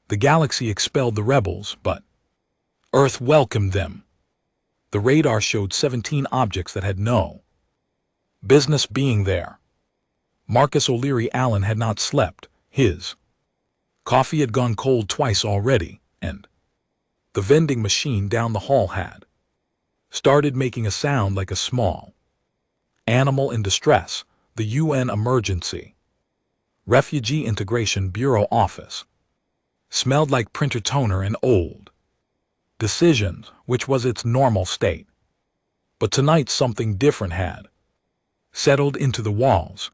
The galaxy expelled the rebels, but Earth welcomed them. The radar showed 17 objects that had no business being there. Marcus O'Leary Allen had not slept. His coffee had gone cold twice already, and the vending machine down the hall had started making a sound like a small animal in distress. The UN Emergency Refugee Integration Bureau office smelled like printer toner and old decisions, which was its normal state. But tonight something different had settled into the walls.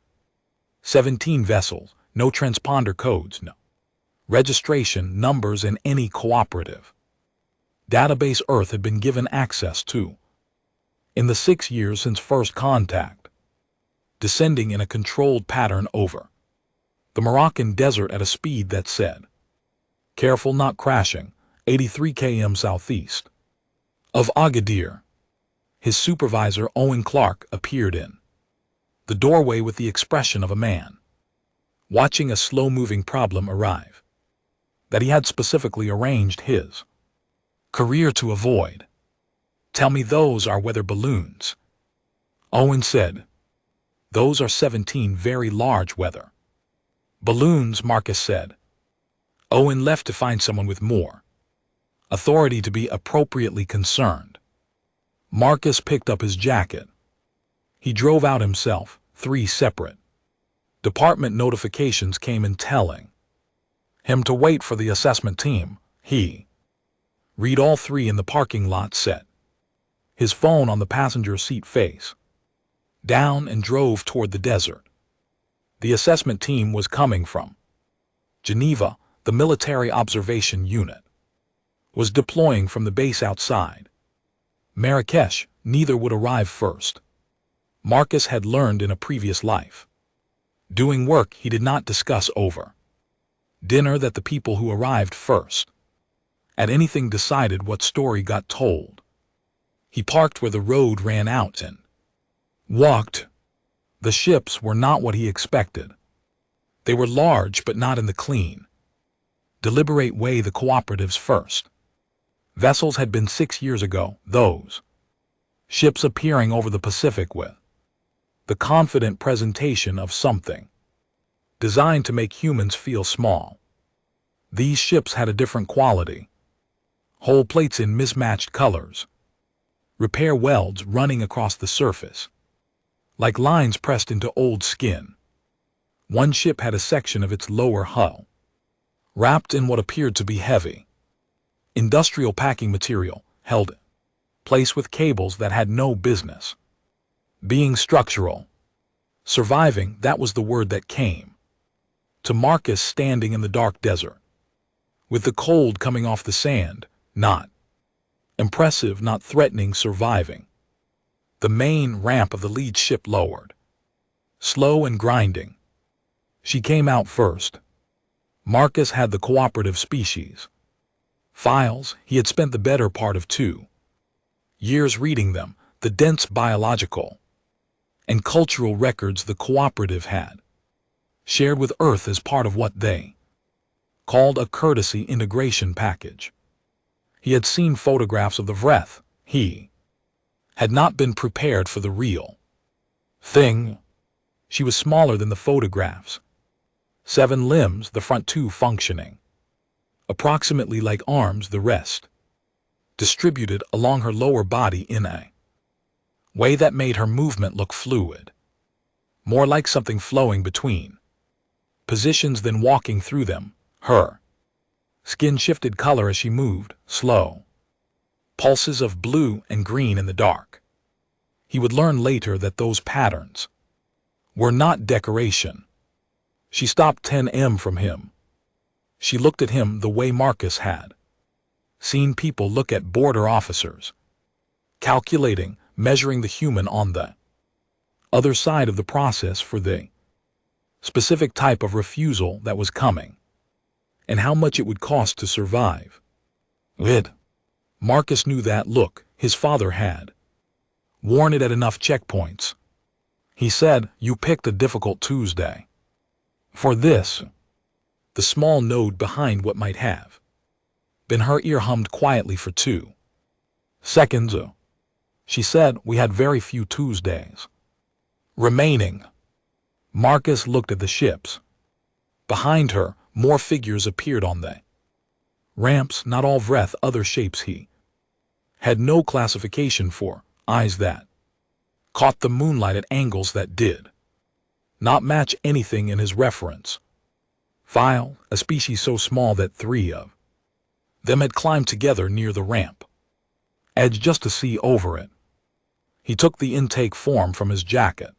17 vessels, no transponder codes, no registration numbers in any cooperative database Earth had been given access to. In the 6 years since first contact, descending in a controlled pattern over the Moroccan desert at a speed that said, "Careful not crashing," 83 km southeast of Agadir. His supervisor, Owen Clark, appeared in the doorway with the expression of a man watching a slow-moving problem arrive that he had specifically arranged his career to avoid. "Tell me those are weather balloons," Owen said. "Those are 17 very large weather balloons," Marcus said. Owen left to find someone with more authority to be appropriately concerned. Marcus picked up his jacket. He drove out himself. 3 separate department notifications came in telling him to wait for the assessment team. He read all 3 in the parking lot, set his phone on the passenger seat face down, and drove toward the desert. The assessment team was coming from Geneva. The military observation unit was deploying from the base outside Marrakesh. Neither would arrive first. Marcus had learned in a previous life, doing work he did not discuss over dinner, that the people who arrived first at anything decided what story got told. He parked where the road ran out and walked. The ships were not what he expected. They were large, but not in the clean, deliberate way the cooperatives first vessels had been 6 years ago. Those ships appearing over the Pacific with the confident presentation of something designed to make humans feel small. These ships had a different quality. Hull plates in mismatched colors, repair welds running across the surface like lines pressed into old skin. One ship had a section of its lower hull wrapped in what appeared to be heavy industrial packing material, held in place with cables that had no business being structural. Surviving, that was the word that came to Marcus, standing in the dark desert with the cold coming off the sand. Not impressive, not threatening. Surviving. The main ramp of the lead ship lowered, slow and grinding. She came out first. Marcus had the cooperative species files. He had spent the better part of 2 years reading them, the dense biological and cultural records the cooperative had shared with Earth as part of what they called a courtesy integration package. He had seen photographs of the Vreth. He had not been prepared for the real thing. She was smaller than the photographs. 7 limbs, the front 2 functioning approximately like arms, the rest distributed along her lower body in a way that made her movement look fluid, more like something flowing between positions than walking through them. Her skin shifted color as she moved, slow pulses of blue and green in the dark. He would learn later that those patterns were not decoration. She stopped 10 from him. She looked at him the way Marcus had seen people look at border officers, calculating, measuring the human on the other side of the process for the specific type of refusal that was coming, and how much it would cost to survive it. Marcus knew that look. His father had worn it at enough checkpoints. He said, "You picked a difficult Tuesday for this." The small node behind what might have been her ear hummed quietly for 2 seconds. She said we had very few Tuesdays remaining. Marcus looked at the ships. Behind her, more figures appeared on the ramps, not all Vreth, other shapes he had no classification for, eyes that caught the moonlight at angles that did not match anything in his reference file, a species so small that 3 of them had climbed together near the ramp edge just to see over it. He took the intake form from his jacket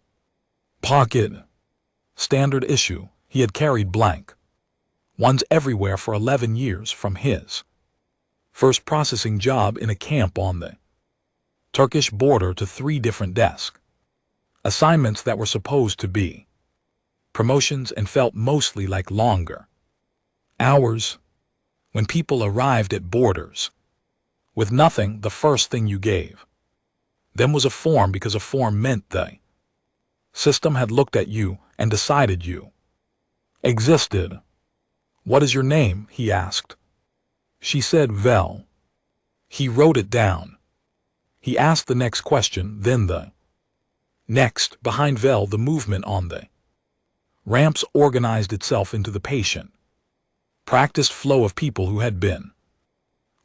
pocket. Standard issue, he had carried blank ones everywhere for 11 years from his first processing job in a camp on the Turkish border to 3 different desk assignments that were supposed to be promotions and felt mostly like longer hours. When people arrived at borders with nothing, the first thing you gave them was a form, because a form meant the system had looked at you and decided you existed. What is your name? He asked. She said Vel. He wrote it down. He asked the next question, then the next. Behind Vel, the movement on the ramps organized itself into the patient, practiced flow of people who had been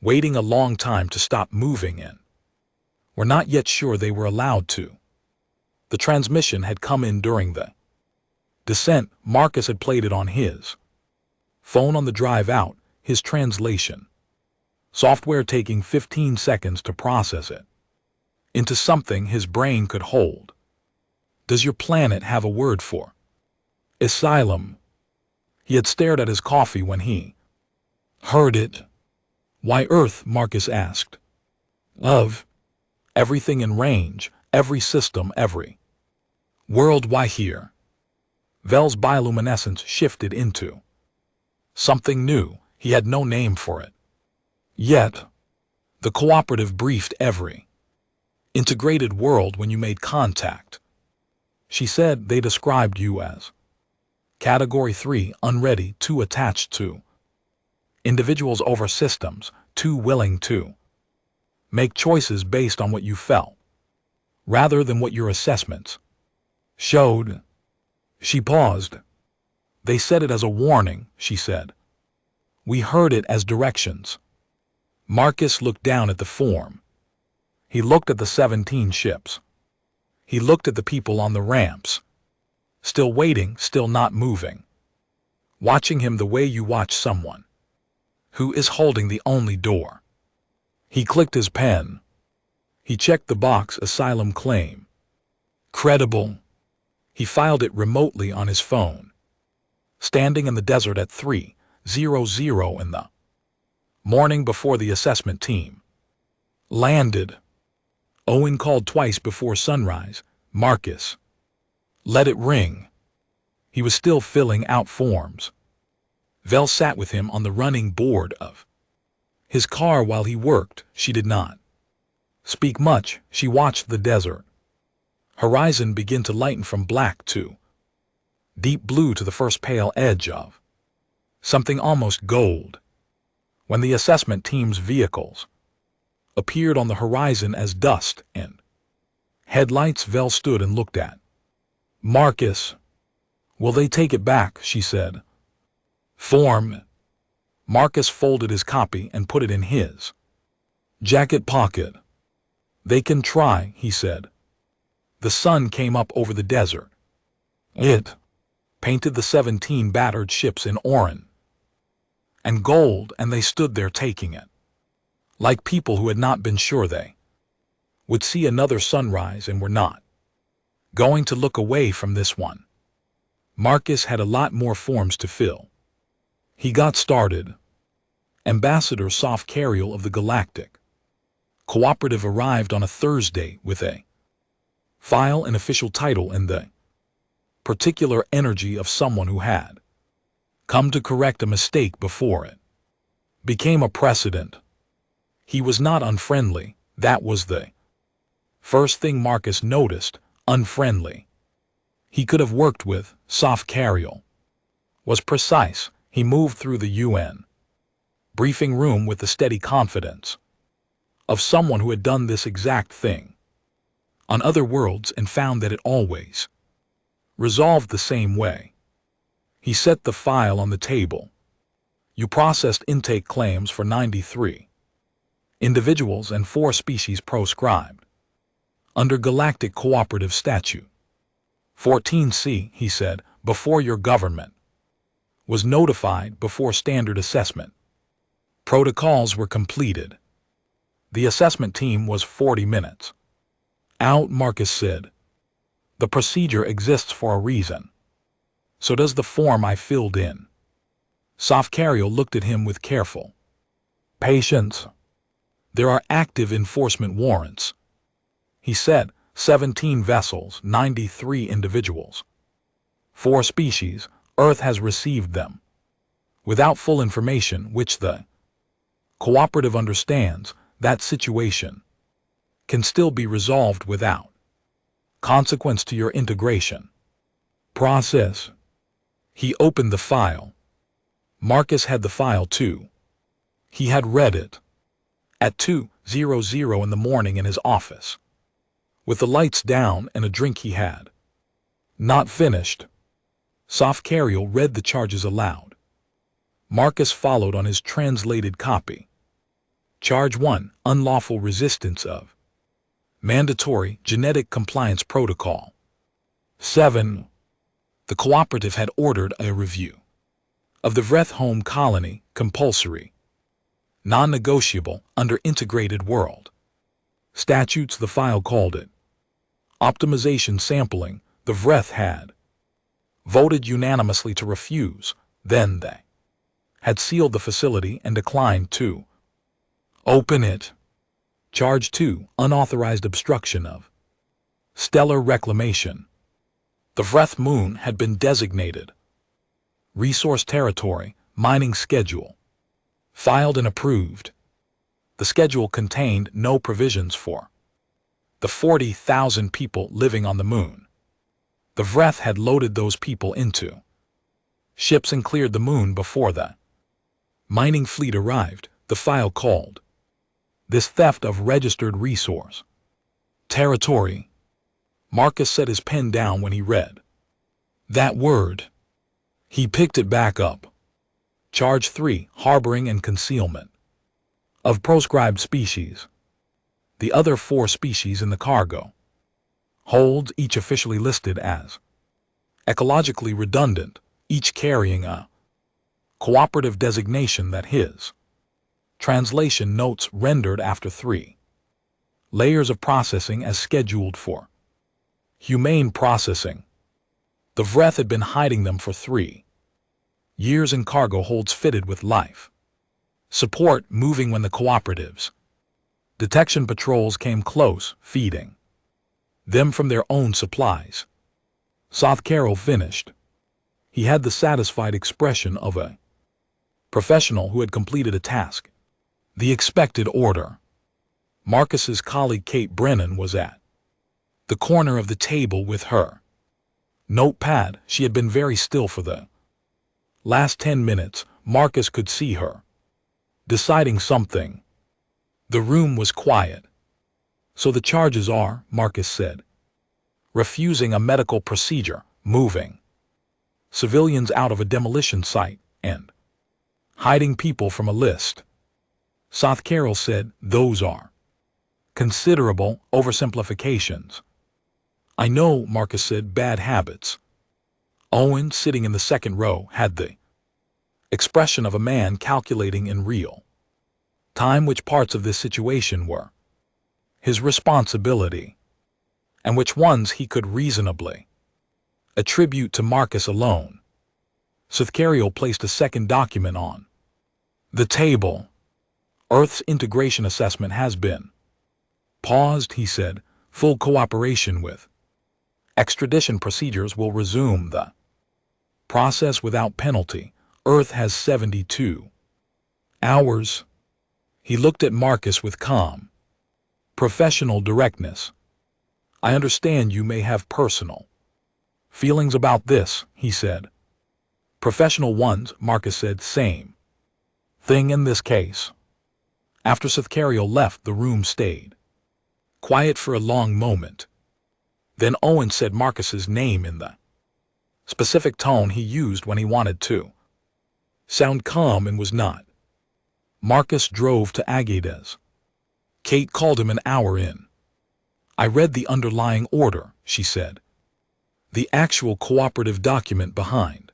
waiting a long time to stop moving and were not yet sure they were allowed to. The transmission had come in during the descent. Marcus had played it on his phone on the drive out, his translation software taking 15 seconds to process it into something his brain could hold. Does your planet have a word for asylum? He had stared at his coffee when he heard it. Why Earth? Marcus asked. Of everything in range, every system, every world. Why here? Vel's bioluminescence shifted into something new. He had no name for it yet. The cooperative briefed every integrated world when you made contact. She said they described you as Category 3, unready, too attached to individuals over systems, too willing to make choices based on what you felt, rather than what your assessments showed. She paused. They said it as a warning, she said. We heard it as directions. Marcus looked down at the form. He looked at the 17 ships. He looked at the people on the ramps. Still waiting, still not moving. Watching him the way you watch someone who is holding the only door. He clicked his pen. He checked the box, asylum claim. Credible. He filed it remotely on his phone. Standing in the desert at 3:00 in the morning before the assessment team landed. Owen called twice before sunrise. Marcus let it ring. He was still filling out forms. Vel sat with him on the running board of his car while he worked. She did not speak much. She watched the desert horizon begin to lighten from black to deep blue to the first pale edge of something almost gold. When the assessment team's vehicles appeared on the horizon as dust and headlights, Vel stood and looked at Marcus. Will they take it back? She said. Form. Marcus folded his copy and put it in his jacket pocket. They can try, he said. The sun came up over the desert. It painted the 17 battered ships in orange and gold, and they stood there taking it, like people who had not been sure they would see another sunrise and were not going to look away from this one. Marcus had a lot more forms to fill. He got started. Ambassador Soft Cariel of the Galactic Cooperative arrived on a Thursday with a file and official title and the particular energy of someone who had come to correct a mistake before it became a precedent. He was not unfriendly. That was the first thing Marcus noticed. Unfriendly. He could have worked with. Soft Cariel was precise. He moved through the UN briefing room with the steady confidence of someone who had done this exact thing on other worlds and found that it always resolved the same way. He set the file on the table. You processed intake claims for 93 individuals and 4 species proscribed under Galactic Cooperative Statute 14C, he said, before your government was notified before standard assessment protocols were completed. The assessment team was 40 minutes out, Marcus said. The procedure exists for a reason. So does the form I filled in. Safcario looked at him with careful patience. There are active enforcement warrants. He said, 17 vessels, 93 individuals. 4 species, Earth has received them. Without full information, which the cooperative understands, that situation can still be resolved without consequence to your integration process. He opened the file. Marcus had the file too. He had read it at 2:00 in the morning in his office, with the lights down and a drink he had not finished. Safcario read the charges aloud. Marcus followed on his translated copy. Charge 1, unlawful resistance of mandatory genetic compliance protocol. 7. The cooperative had ordered a review of the Vreth home colony, compulsory, non-negotiable under integrated world statutes. The file called it optimization sampling. The Vreth had voted unanimously to refuse. Then they had sealed the facility and declined to open it. Charge 2, unauthorized obstruction of stellar reclamation. The Vreth moon had been designated resource territory, mining schedule filed and approved. The schedule contained no provisions for the 40,000 people living on the moon. The Vreth had loaded those people into ships and cleared the moon before the mining fleet arrived. The file called this theft of registered resource territory. Marcus set his pen down when he read that word. He picked it back up. Charge 3, harboring and concealment of proscribed species. The other 4 species in the cargo holds, each officially listed as ecologically redundant, each carrying a cooperative designation that his translation notes rendered after 3 layers of processing as scheduled for humane processing. The Vreth had been hiding them for 3 years in cargo holds fitted with life support, moving when the cooperatives detection patrols came close, feeding them from their own supplies. Safcario finished. He had the satisfied expression of a professional who had completed a task. The expected order. Marcus's colleague Kate Brennan was at the corner of the table with her notepad. She had been very still for the last 10 minutes. Marcus could see her deciding something. The room was quiet. So the charges are, Marcus said, refusing a medical procedure, moving civilians out of a demolition site, and hiding people from a list. Safcario said, those are considerable oversimplifications. I know, Marcus said, bad habits. Owen, sitting in the second row, had the expression of a man calculating in real time which parts of this situation were his responsibility and which ones he could reasonably attribute to Marcus alone. Safcario placed a second document on the table. Earth's integration assessment has been paused, he said. Full cooperation with extradition procedures will resume the process without penalty. Earth has 72 hours. He looked at Marcus with calm, professional directness. I understand you may have personal feelings about this, he said. Professional ones, Marcus said, same thing in this case. After Sithcario left, the room stayed quiet for a long moment. Then Owen said Marcus's name in the specific tone he used when he wanted to sound calm and was not. Marcus drove to Agades. Kate called him an hour in. I read the underlying order, she said. The actual cooperative document behind.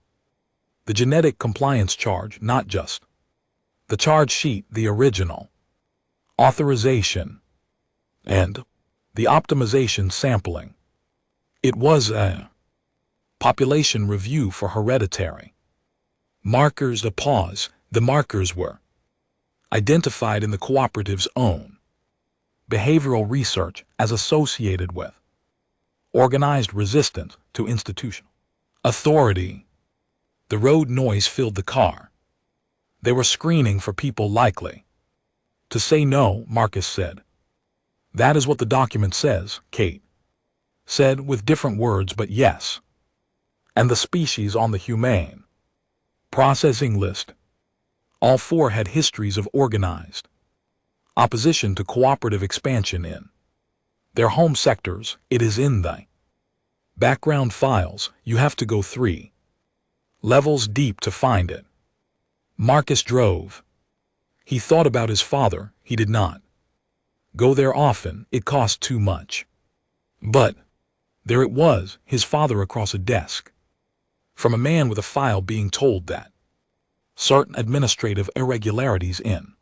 The genetic compliance charge, not just the charge sheet, the original authorization, and the optimization sampling. It was a population review for hereditary markers. A pause. The markers were identified in the cooperative's own behavioral research as associated with organized resistance to institutional authority. The road noise filled the car. They were screening for people likely to say no, Marcus said. That is what the document says, Kate said with different words, but yes. And the species on the humane processing list. All four had histories of organized opposition to cooperative expansion in their home sectors. It is in the background files. You have to go 3 levels deep to find it. Marcus drove. He thought about his father. He did not go there often. It cost too much. But there it was, his father across a desk from a man with a file being told that certain administrative irregularities in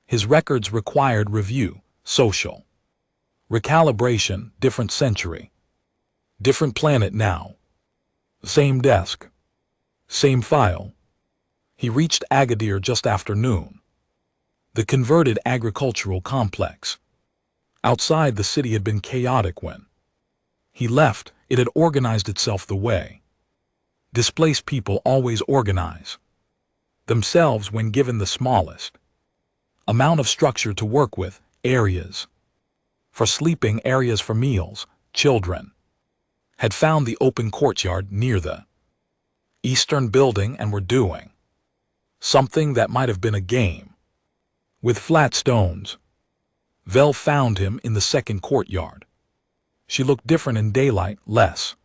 his records required review, social recalibration, different century, different planet now. Same desk, same file. He reached Agadir just after noon. The converted agricultural complex outside the city had been chaotic when he left. It had organized itself the way displaced people always organize themselves when given the smallest amount of structure to work with. Areas for sleeping, areas for meals. Children had found the open courtyard near the eastern building and were doing something that might have been a game with flat stones. Vel found him in the second courtyard. She looked different in daylight, less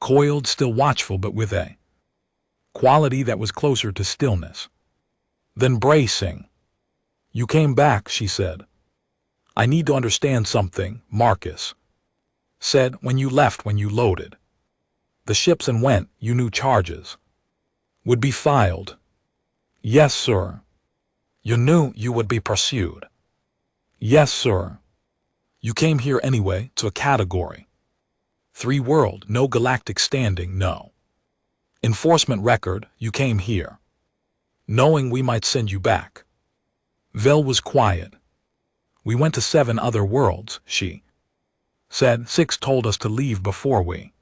coiled, still watchful, but with a quality that was closer to stillness than bracing. You came back, she said. I need to understand something, Marcus said. When you left, when you loaded the ships and went, you knew charges would be filed. Yes, sir. You knew you would be pursued. Yes, sir. You came here anyway, to a category 3 world, no galactic standing, no enforcement record. You came here knowing we might send you back. Vel was quiet. We went to 7 other worlds, she said. 6 told us to leave before we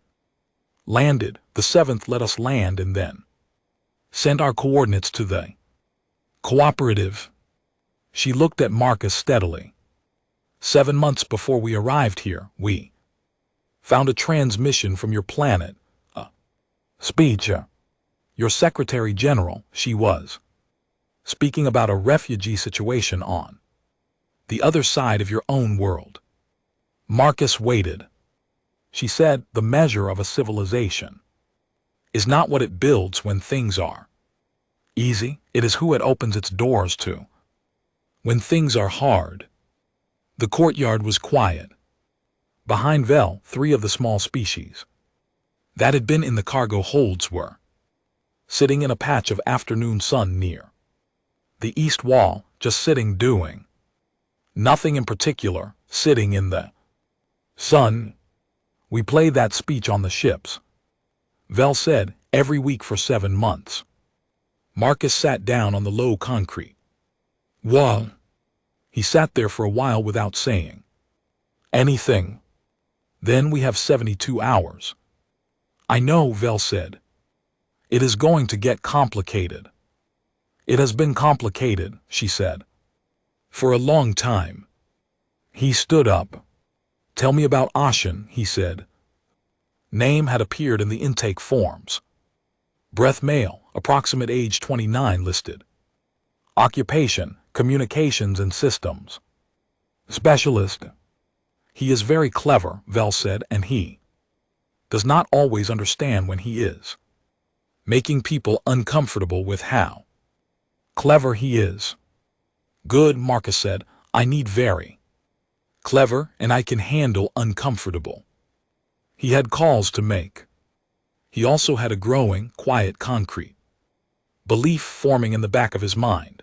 landed. The 7th let us land and then send our coordinates to the cooperative. She looked at Marcus steadily. 7 months before we arrived here, we found a transmission from your planet, a speech. Your Secretary General, she was speaking about a refugee situation on the other side of your own world. Marcus waited. She said, the measure of a civilization is not what it builds when things are easy, it is who it opens its doors to when things are hard. The courtyard was quiet. Behind Vel, 3 of the small species that had been in the cargo holds were sitting in a patch of afternoon sun near the east wall, just sitting, doing nothing in particular, sitting in the sun. We played that speech on the ships, Vel said, every week for 7 months. Marcus sat down on the low concrete wall. He sat there for a while without saying anything. Then we have 72 hours. I know, Vel said. It is going to get complicated. It has been complicated, she said, for a long time. He stood up. Tell me about Ashen, he said. Name had appeared in the intake forms. Breath male, approximate age 29 listed. Occupation, communications and systems. Specialist. He is very clever, Vel said, and he does not always understand when he is making people uncomfortable with how clever he is. Good, Marcus said, I need very clever and I can handle uncomfortable. He had calls to make. He also had a growing, quiet, concrete belief forming in the back of his mind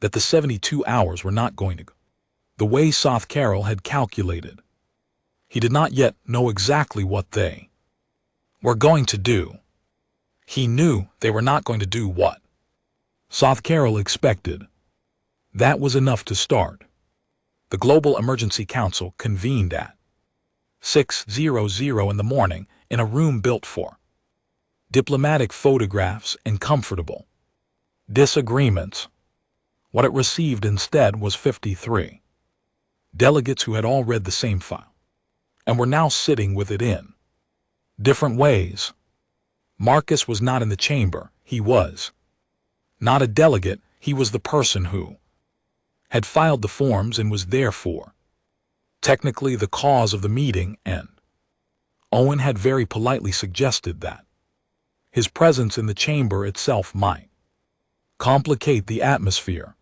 that the 72 hours were not going to go the way South Carroll had calculated. He did not yet know exactly what they were going to do. He knew they were not going to do what South Carroll expected. That was enough to start. The Global Emergency Council convened at 6:00 in the morning in a room built for diplomatic photographs and comfortable disagreements. What it received instead was 53 delegates who had all read the same file and were now sitting with it in different ways. Marcus was not in the chamber. He was not a delegate. He was the person who had filed the forms and was therefore technically the cause of the meeting, and Owen had very politely suggested that his presence in the chamber itself might complicate the atmosphere.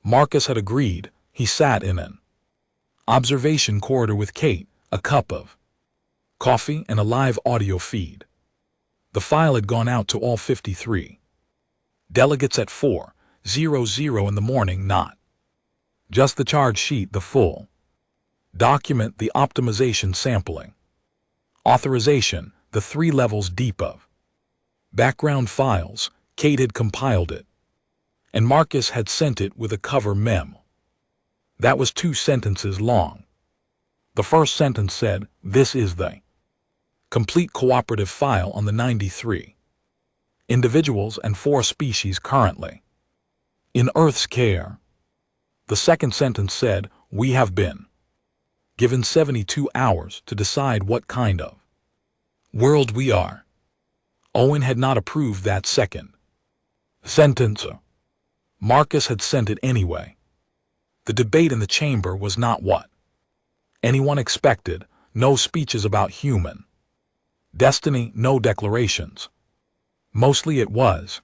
Marcus had agreed. He sat in an observation corridor with Kate, a cup of coffee and a live audio feed. The file had gone out to all 53 delegates at 4:00 in the morning, not just the charge sheet, the full document, the optimization, sampling, authorization, the 3 levels deep of background files. Kate had compiled it, and Marcus had sent it with a cover memo that was 2 sentences long. The first sentence said, "This is the complete cooperative file on the 93 individuals and 4 species currently in Earth's care." The second sentence said, "We have been given 72 hours to decide what kind of world we are." Owen had not approved that second sentence. Marcus had sent it anyway. The debate in the chamber was not what anyone expected. No speeches about human destiny, no declarations. Mostly it was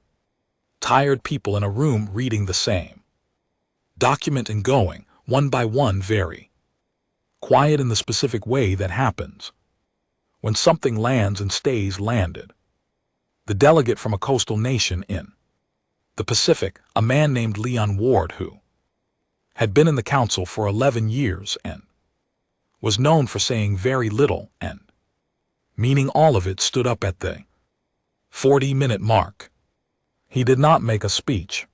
tired people in a room reading the same document and going, one by one, very quiet in the specific way that happens when something lands and stays landed. The delegate from a coastal nation in the Pacific, a man named Leon Ward, who had been in the council for 11 years and was known for saying very little and meaning all of it, stood up at the 40-minute mark. He did not make a speech.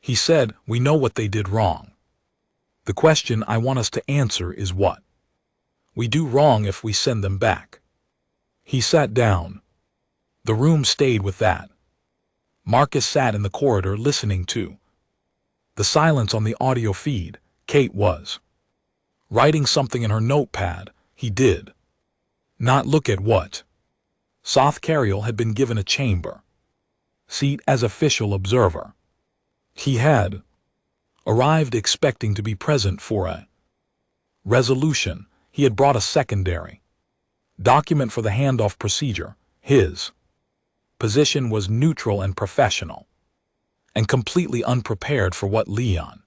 He said, "We know what they did wrong. The question I want us to answer is what we do wrong if we send them back." He sat down. The room stayed with that. Marcus sat in the corridor listening to the silence on the audio feed. Kate was writing something in her notepad. He did not look at what South Carroll had been given a chamber seat as official observer. He had arrived expecting to be present for a resolution. He had brought a secondary document for the handoff procedure. His position was neutral and professional, and completely unprepared for what Leon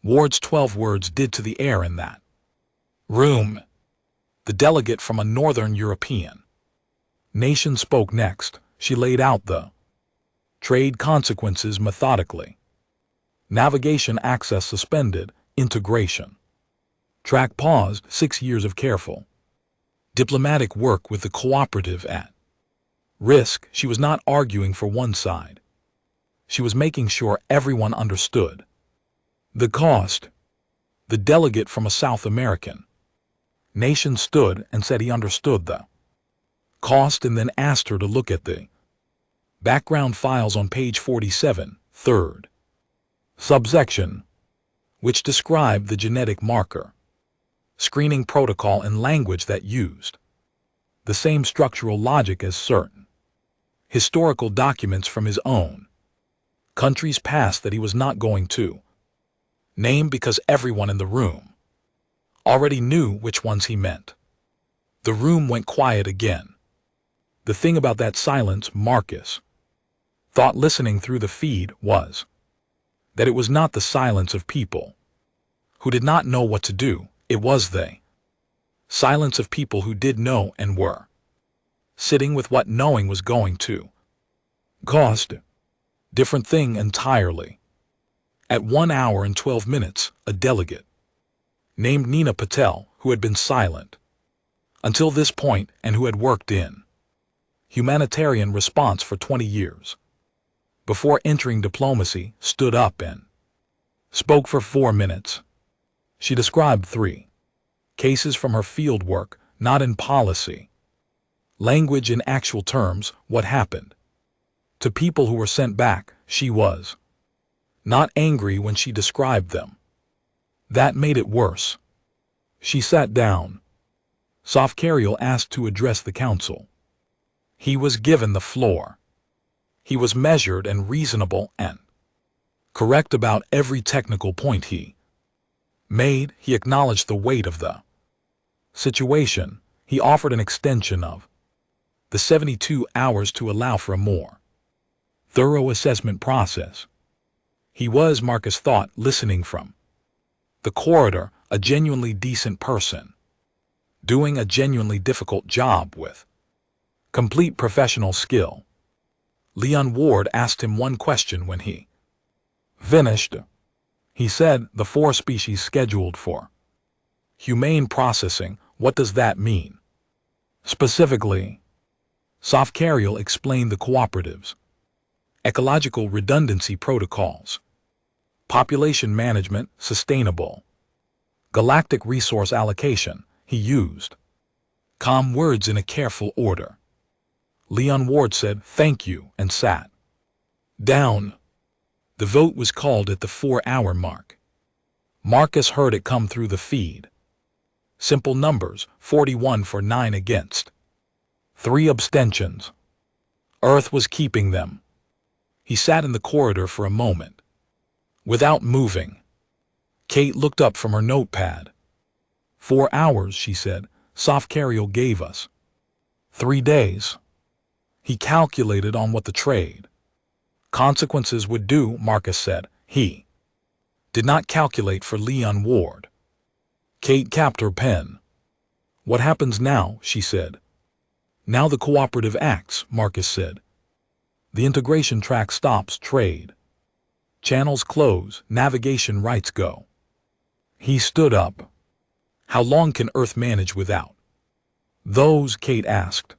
Ward's 12 words did to the air in that room. The delegate from a northern European nation spoke next. She laid out the trade consequences methodically. Navigation access suspended, integration track paused, 6 years of careful diplomatic work with the cooperative at risk. She was not arguing for one side. She was making sure everyone understood the cost. The delegate from a South American nation stood and said he understood the cost, and then asked her to look at the background files on page 47, third subsection, which described the genetic marker screening protocol and language that used the same structural logic as certain historical documents from his own country's past that he was not going to name because everyone in the room already knew which ones he meant. The room went quiet again. The thing about that silence, Marcus thought listening through the feed, was that it was not the silence of people who did not know what to do, it was the silence of people who did know and were sitting with what knowing was going to cost. Different thing entirely. At 1 hour and 12 minutes, a delegate named Nina Patel, who had been silent until this point and who had worked in humanitarian response for 20 years before entering diplomacy, stood up and spoke for 4 minutes. She described 3 cases from her field work, not in policy language, in actual terms, what happened to people who were sent back. She was not angry when she described them. That made it worse. She sat down. Sofcariel asked to address the council. He was given the floor. He was measured and reasonable and correct about every technical point he made. He acknowledged the weight of the situation. He offered an extension of the 72 hours to allow for a more thorough assessment process. He was, Marcus thought, listening from the corridor, a genuinely decent person, doing a genuinely difficult job with complete professional skill. Leon Ward asked him one question when he finished. He said, the 4 species scheduled for humane processing, what does that mean? Specifically, Sofcariel explained the cooperatives, ecological redundancy protocols, population management, sustainable, galactic resource allocation. He used calm words in a careful order. Leon Ward said, thank you, and sat down. The vote was called at the 4-hour mark. Marcus heard it come through the feed. Simple numbers, 41 for 9 against. 3 abstentions. Earth was keeping them. He sat in the corridor for a moment, without moving. Kate looked up from her notepad. 4 hours, she said. Sofcariel gave us 3 days. He calculated on what the trade consequences would do, Marcus said. He did not calculate for Leon Ward. Kate capped her pen. What happens now, she said. Now the cooperative acts, Marcus said. The integration track stops, trade channels close, navigation rights go. He stood up. How long can Earth manage without those? Kate asked.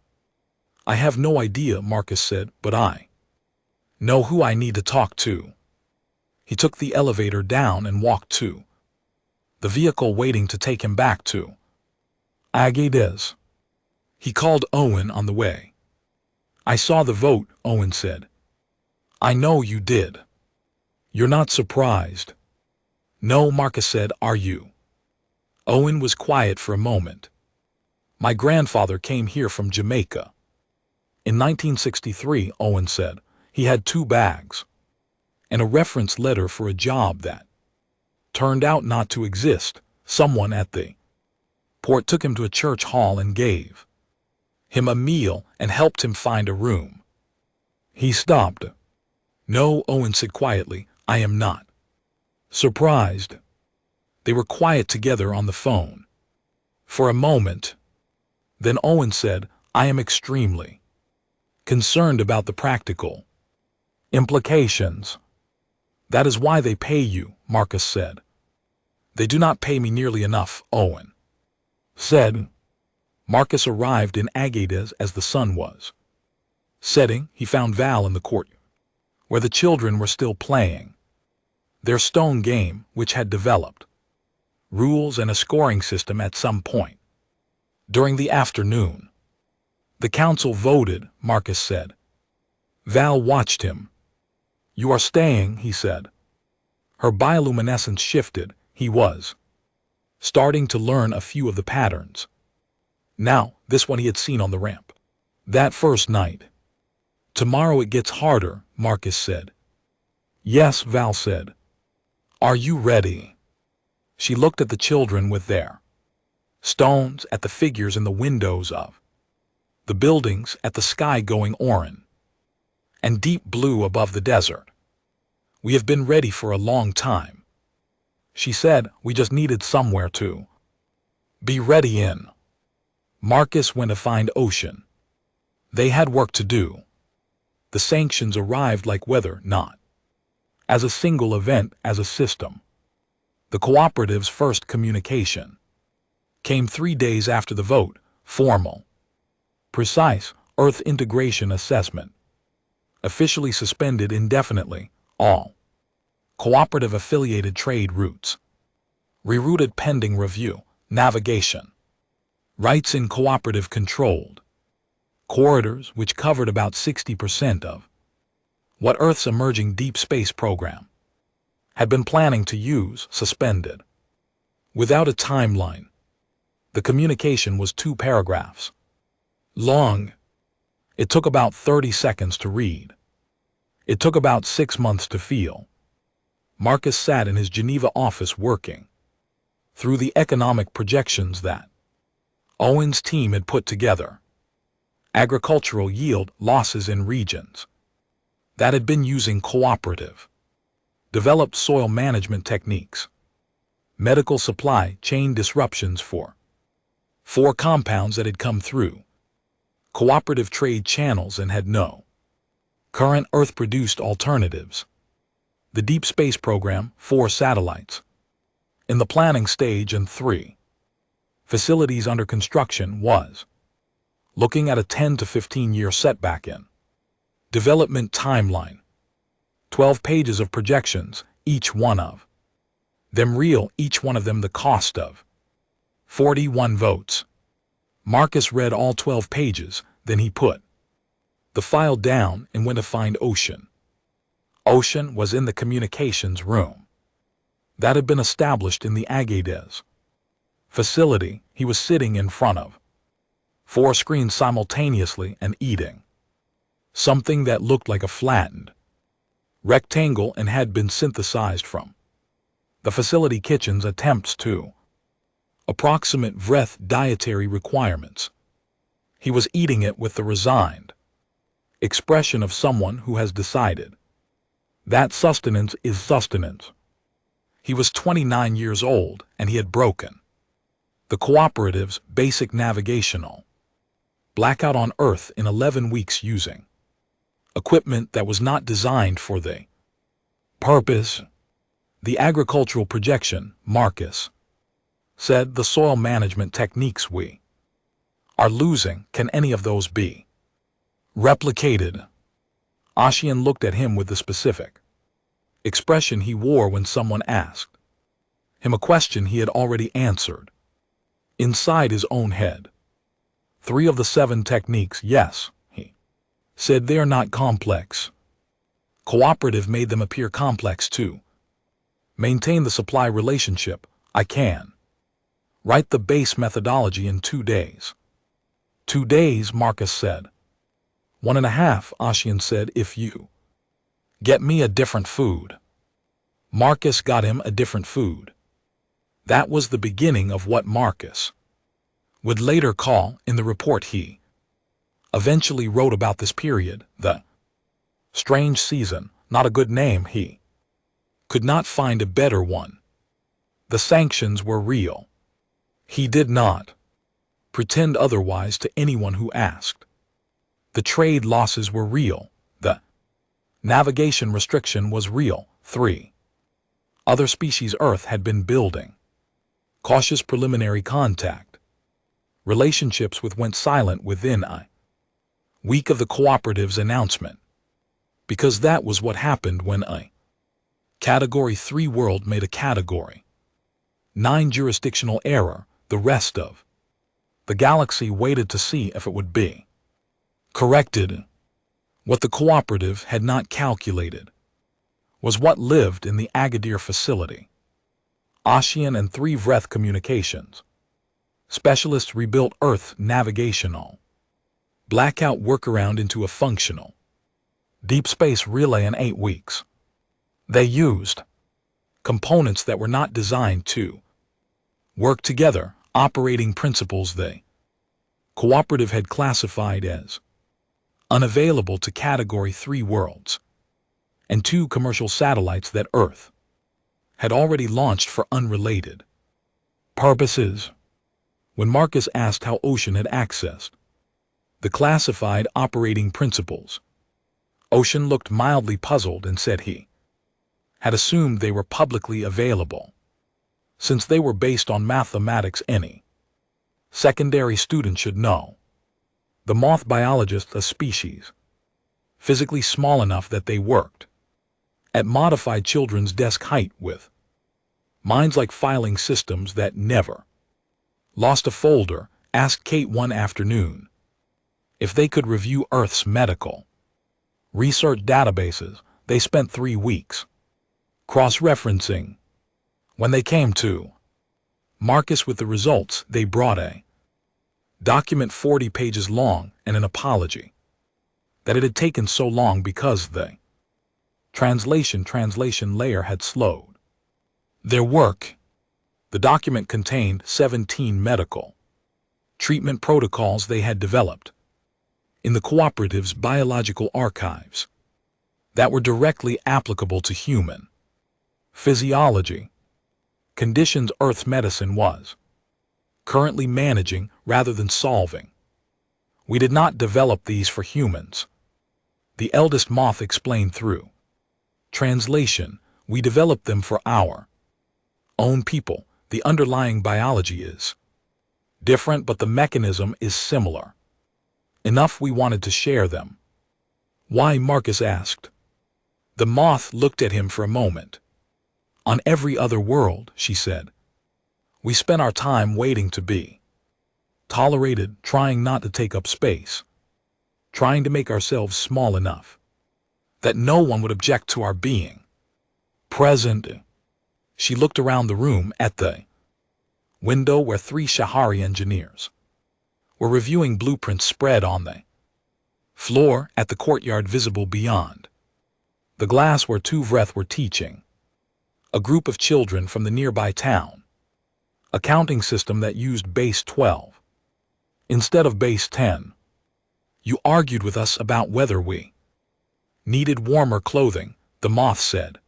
I have no idea, Marcus said, but I know who I need to talk to. He took the elevator down and walked to the vehicle waiting to take him back to Agadez. He called Owen on the way. I saw the vote, Owen said. I know you did. You're not surprised. No, Marcus said, are you? Owen was quiet for a moment. My grandfather came here from Jamaica in 1963, Owen said. He had 2 bags and a reference letter for a job that turned out not to exist. Someone at the port took him to a church hall and gave him a meal and helped him find a room. He stopped. No, Owen said quietly, I am not surprised. They were quiet together on the phone for a moment. Then Owen said, I am extremely concerned about the practical implications. That is why they pay you, Marcus said. They do not pay me nearly enough, Owen said. Marcus arrived in Agadez as the sun was setting. He found Val in the court, where the children were still playing their stone game, which had developed rules and a scoring system at some point during the afternoon. The council voted, Marcus said. Val watched him. You are staying, he said. Her bioluminescence shifted. He was starting to learn a few of the patterns. Now, this one he had seen on the ramp that first night. Tomorrow it gets harder, Marcus said. Yes, Val said. Are you ready? She looked at the children with their stones, at the figures in the windows of the buildings, at the sky going orange and deep blue above the desert. We have been ready for a long time. She said, we just needed somewhere to be ready in. Marcus went to find Ocean. They had work to do. The sanctions arrived like weather, not as a single event, as a system. The cooperative's first communication came 3 days after the vote, formal, precise, Earth integration assessment. Officially suspended indefinitely, all cooperative affiliated trade routes. Rerouted pending review, navigation. Rights in cooperative controlled corridors, which covered about 60% of what Earth's emerging deep space program had been planning to use, suspended. Without a timeline. The communication was 2 paragraphs long. It took about 30 seconds to read. It took about 6 months to feel. Marcus sat in his Geneva office working through the economic projections that Owen's team had put together. Agricultural yield losses in regions that had been using cooperative, developed soil management techniques, medical supply chain disruptions for 4 compounds that had come through cooperative trade channels and had no current Earth-produced alternatives. The Deep Space Program, 4 satellites in the planning stage and 3 facilities under construction, was looking at a 10 to 15-year setback in development timeline. 12 pages of projections, each one of them real, each one of them the cost of 41 votes. Marcus read all 12 pages, then he put the file down and went to find Ocean. Ocean was in the communications room that had been established in the Agades facility. He was sitting in front of 4 screens simultaneously and eating something that looked like a flattened rectangle and had been synthesized from the facility kitchen's attempts to approximate Vreth dietary requirements. He was eating it with the resigned expression of someone who has decided that sustenance is sustenance. He was 29 years old and he had broken the cooperative's basic navigational blackout on Earth in 11 weeks using equipment that was not designed for the purpose. The agricultural projection, Marcus said, the soil management techniques we are losing, can any of those be replicated? Ocean looked at him with the specific expression he wore when someone asked him a question he had already answered inside his own head. 3 of the 7 techniques, yes, he said, they are not complex. Cooperative made them appear complex too. Maintain the supply relationship, I can. Write the base methodology in 2 days. 2 days, Marcus said. 1.5, Ocean said, if you get me a different food. Marcus got him a different food. That was the beginning of what Marcus would later call, in the report he eventually wrote about this period, the strange season. Not a good name, he could not find a better one. The sanctions were real. He did not pretend otherwise to anyone who asked. The trade losses were real. The navigation restriction was real. 3 other species Earth had been building cautious preliminary contact relationships with went silent within a week of the cooperative's announcement, because that was what happened when a Category 3 world made a Category 9 jurisdictional error. The rest of the galaxy waited to see if it would be corrected. What the cooperative had not calculated was what lived in the Agadir facility. Ocean and 3 Vreth communications specialists rebuilt Earth navigational blackout workaround into a functional deep space relay in 8 weeks. They used components that were not designed to work together, operating principles they cooperative had classified as unavailable to Category 3 worlds, and 2 commercial satellites that Earth had already launched for unrelated purposes. When Marcus asked how Ocean had accessed the classified operating principles, Ocean looked mildly puzzled and said he had assumed they were publicly available, since they were based on mathematics any secondary student should know. The moth biologist, a species physically small enough that they worked at modified children's desk height with minds like filing systems that never lost a folder, asked Kate one afternoon if they could review Earth's medical research databases. They spent 3 weeks cross-referencing. When they came to Marcus with the results, they brought a document 40 pages long and an apology that it had taken so long because the translation layer had slowed their work. The document contained 17 medical treatment protocols they had developed in the cooperative's biological archives that were directly applicable to human physiology conditions Earth's medicine was currently managing rather than solving. We did not develop these for humans, the eldest moth explained through translation. We developed them for our own people. The underlying biology is different, but the mechanism is similar enough we wanted to share them. Why? Marcus asked. The moth looked at him for a moment. On every other world, she said, we spent our time waiting to be tolerated, trying not to take up space, trying to make ourselves small enough that no one would object to our being present. She looked around the room at the window where 3 Shahari engineers were reviewing blueprints spread on the floor, at the courtyard visible beyond the glass where 2 Vreth were teaching a group of children from the nearby town a counting system that used base 12 instead of base 10. You argued with us about whether we needed warmer clothing, the moth said.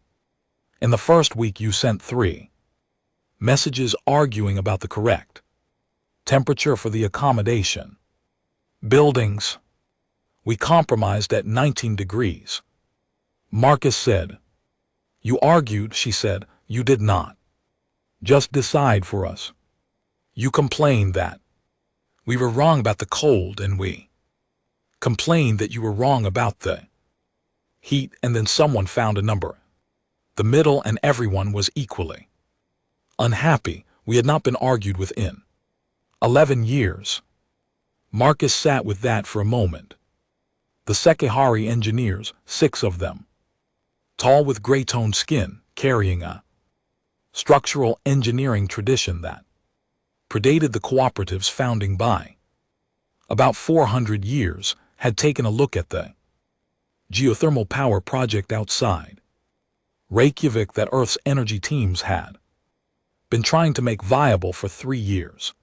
In the first week you sent 3 messages arguing about the correct temperature for the accommodation buildings. We compromised at 19 degrees. Marcus said. You argued, she said. You did not just decide for us. You complained that we were wrong about the cold, and we complained that you were wrong about the heat, and then someone found a number, the middle, and everyone was equally unhappy. We had not been argued with in 11 years. Marcus sat with that for a moment. The Sekihari engineers, 6 of them, tall with gray-toned skin, carrying a structural engineering tradition that predated the cooperative's founding by about 400 years, had taken a look at the geothermal power project outside Reykjavik that Earth's energy teams had been trying to make viable for 3 years.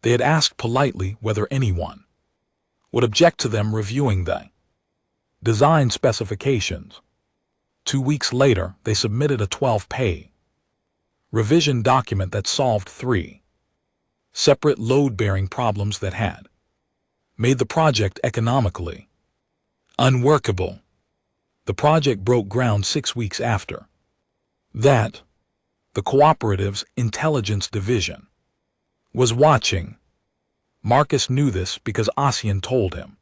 They had asked politely whether anyone would object to them reviewing the design specifications. 2 weeks later, they submitted a 12-page revision document that solved 3 separate load-bearing problems that had made the project economically unworkable. The project broke ground 6 weeks after that. The cooperative's intelligence division was watching. Marcus knew this because Ossian told him,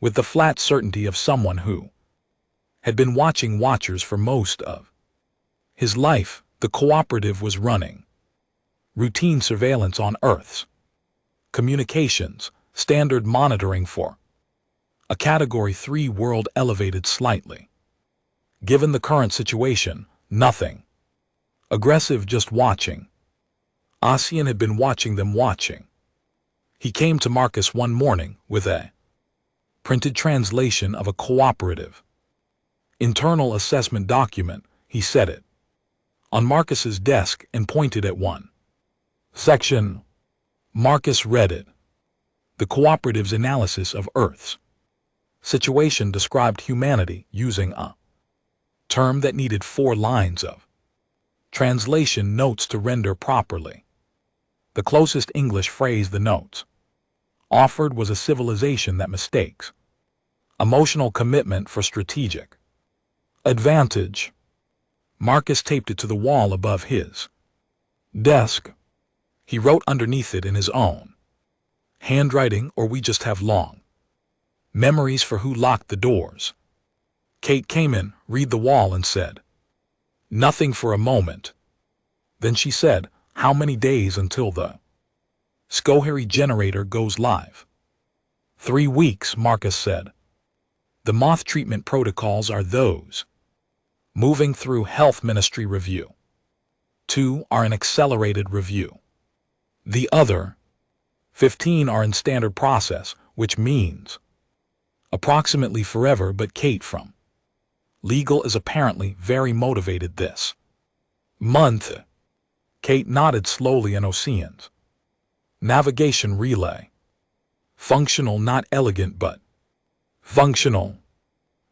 with the flat certainty of someone who had been watching watchers for most of his life. The cooperative was running routine surveillance on Earth's communications, standard monitoring for a Category 3 world elevated slightly. Given the current situation, nothing aggressive, just watching. Ossian had been watching them watching. He came to Marcus one morning with a Printed translation of a cooperative. Internal assessment document, he said it. On Marcus's desk and pointed at one section. Marcus read it. The cooperative's analysis of Earth's situation described humanity using a term that needed 4 lines of translation notes to render properly. The closest English phrase the notes offered was a civilization that mistakes emotional commitment for strategic advantage. Marcus taped it to the wall above his desk. He wrote underneath it in his own handwriting, "Or we just have long memories for who locked the doors." Kate came in, read the wall, and said nothing for a moment. Then she said, "How many days until the Schoharie generator goes live?" 3 weeks, Marcus said. The moth treatment protocols are those moving through Health Ministry review. 2 are an accelerated review. The other 15 are in standard process, which means approximately forever, but Kate from legal is apparently very motivated this month. Kate nodded slowly. An Ocean's navigation relay. Functional, not elegant, but functional.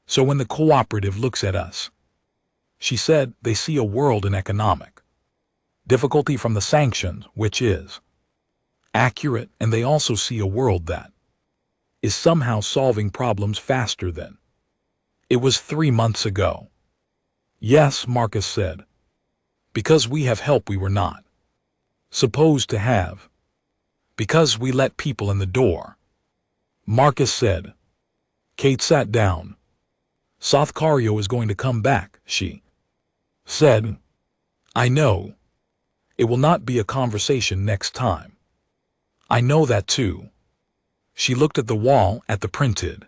So when the cooperative looks at us, she said, they see a world in economic difficulty from the sanctions, which is accurate, and they also see a world that is somehow solving problems faster than it was 3 months ago. Yes, Marcus said. Because we have help we were not supposed to have. Because we let people in the door. Marcus said. Kate sat down. Sothcario is going to come back, she said. I know. It will not be a conversation next time. I know that too. She looked at the wall, at the printed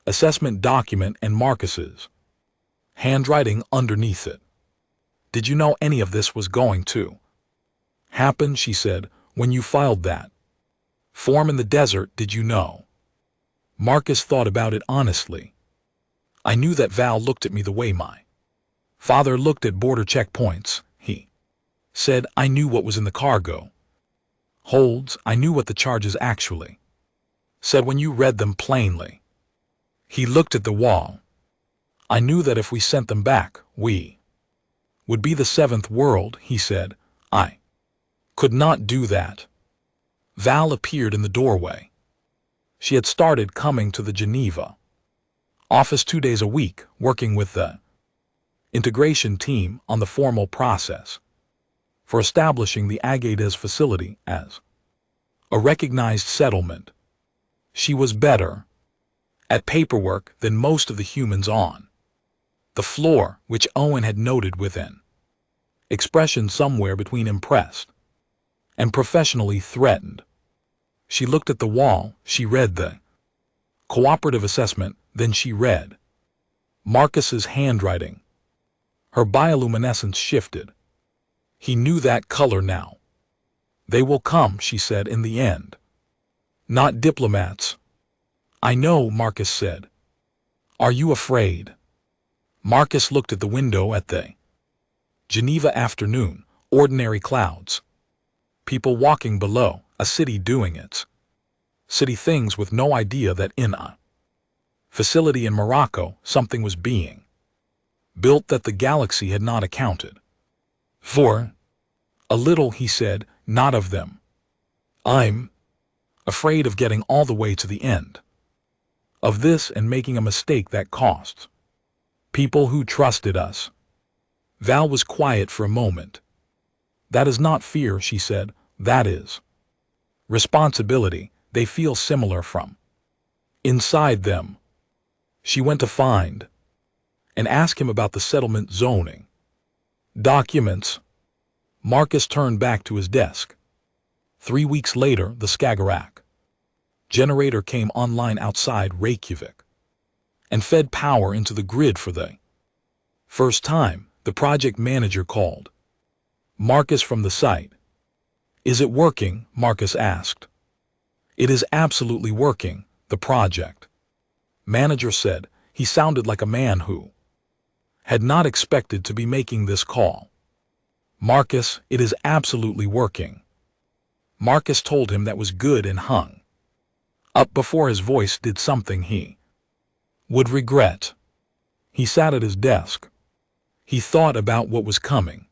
assessment document and Marcus's handwriting underneath it. Did you know any of this was going to happen? She said. When you filed that form in the desert, did you know? Marcus thought about it honestly. I knew that Val looked at me the way my father looked at border checkpoints, he said. I knew what was in the cargo holds. I knew what the charges actually said when you read them plainly. He looked at the wall. I knew that if we sent them back, we would be the 7th world, he said. I could not do that. Val appeared in the doorway. She had started coming to the Geneva office 2 days a week, working with the integration team on the formal process for establishing the Agadas facility as a recognized settlement. She was better at paperwork than most of the humans on the floor, which Owen had noted with an expression somewhere between impressed and professionally threatened. She looked at the wall, she read the cooperative assessment, then she read Marcus's handwriting. Her bioluminescence shifted. He knew that color now. They will come, she said, in the end. Not diplomats. I know, Marcus said. Are you afraid? Marcus looked at the window at the Geneva afternoon, ordinary clouds. People walking below, a city doing its city things with no idea that in a facility in Morocco something was being built that the galaxy had not accounted for. A little, he said, not of them. I'm afraid of getting all the way to the end of this and making a mistake that costs people who trusted us. Val was quiet for a moment. That is not fear, she said. That is responsibility. They feel similar from inside them. She went to find and ask him about the settlement zoning documents. Marcus turned back to his desk. 3 weeks later, the Skagerrak generator came online outside Reykjavik and fed power into the grid for the first time. The project manager called Marcus from the site. Is it working? Marcus asked. It is absolutely working, the project Manager said. He sounded like a man who had not expected to be making this call. Marcus, it is absolutely working. Marcus told him that was good and hung up before his voice did something he would regret. He sat at his desk. He thought about what was coming.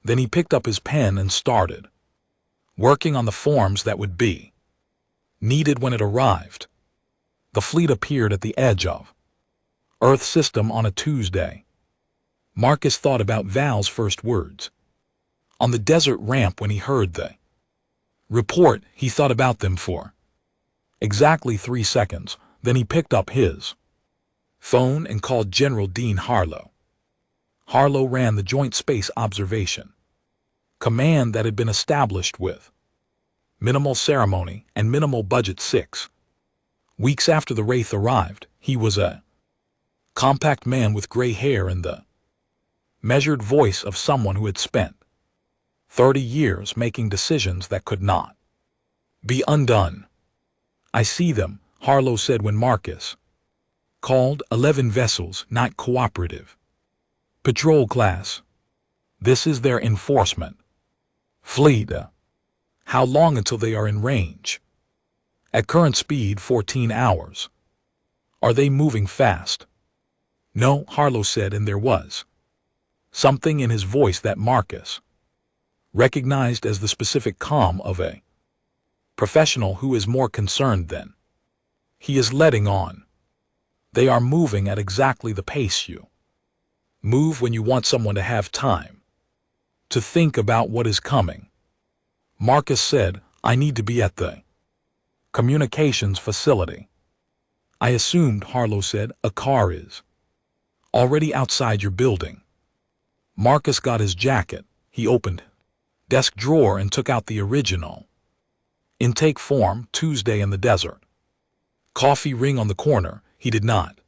Then he picked up his pen and started working on the forms that would be needed when it arrived. The fleet appeared at the edge of Earth system on a Tuesday. Marcus thought about Val's first words on the desert ramp when he heard the report. He thought about them for exactly 3 seconds. Then he picked up his phone and called General Dean Harlow. Harlow ran the Joint Space Observation Command that had been established with minimal ceremony and minimal budget 6 weeks after the Wraith arrived. He was a compact man with gray hair and the measured voice of someone who had spent 30 years making decisions that could not be undone. I see them, Harlow said when Marcus called. 11 vessels, not cooperative patrol class. This is their enforcement fleet. How long until they are in range? At current speed, 14 hours. Are they moving fast? No, Harlow said, and there was something in his voice that Marcus recognized as the specific calm of a professional who is more concerned than he is letting on. They are moving at exactly the pace you move when you want someone to have time to think about what is coming. Marcus said, I need to be at the communications facility. I assumed, Harlow said, a car is already outside your building. Marcus got his jacket. He opened desk drawer and took out the original intake form. Tuesday in the desert. Coffee ring on the corner. He did not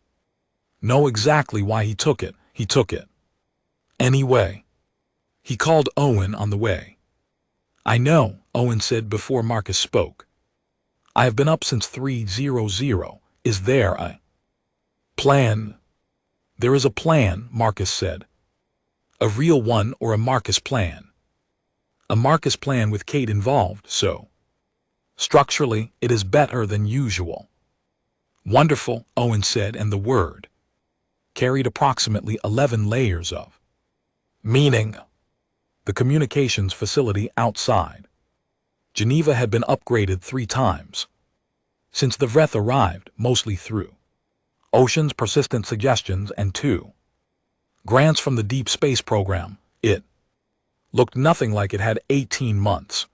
know exactly why he took it. He took it anyway. He called Owen on the way. I know, Owen said before Marcus spoke. I have been up since 3:00. Is there a plan? There is a plan, Marcus said. A real one or a Marcus plan? A Marcus plan with Kate involved, so structurally it is better than usual. Wonderful, Owen said, and the word carried approximately 11 layers of meaning. The communications facility outside Geneva had been upgraded 3 times since the Vreth arrived, mostly through Ocean's persistent suggestions and 2 grants from the Deep Space Program. It looked nothing like it had 18 months